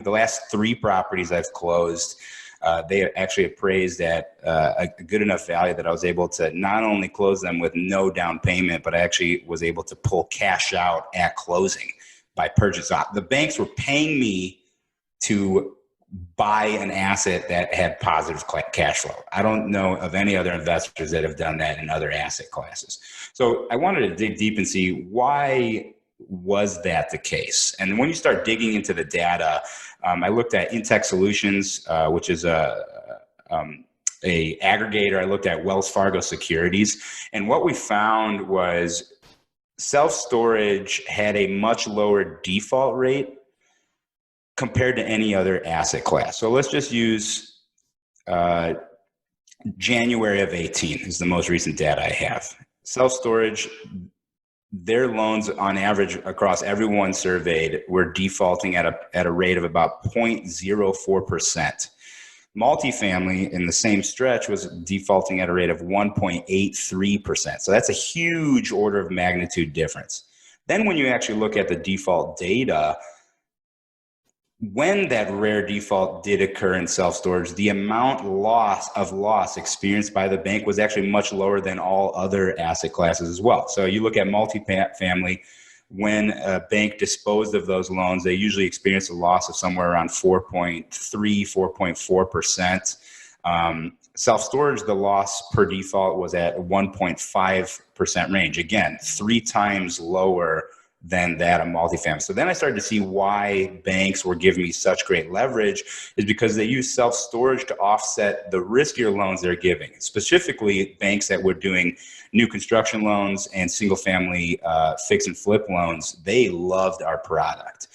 The last 3 properties I've closed, they actually appraised at a good enough value that I was able to not only close them with no down payment, but I actually was able to pull cash out at closing by purchase. The banks were paying me to buy an asset that had positive cash flow. I don't know of any other investors that have done that in other asset classes. So I wanted to dig deep and see why was that the case. And when you start digging into the data, I looked at Intech Solutions, which is a aggregator. I looked at Wells Fargo Securities, and what we found was self-storage had a much lower default rate compared to any other asset class. So let's just use January of 18 is the most recent data I have. Self-storage, their loans on average across everyone surveyed were defaulting at a rate of about 0.04%. Multifamily in the same stretch was defaulting at a rate of 1.83%. So that's a huge order of magnitude difference. Then when you actually look at the default data, when that rare default did occur in self-storage, the amount of loss experienced by the bank was actually much lower than all other asset classes as well. So you look at multifamily, when a bank disposed of those loans, they usually experience a loss of somewhere around 4.3, 4.4%. Self-storage, the loss per default was at 1.5% range. Again, 3 times lower than that of multifamily. So then I started to see why banks were giving me such great leverage is because they use self-storage to offset the riskier loans they're giving. Specifically, banks that were doing new construction loans and single family fix and flip loans, they loved our product.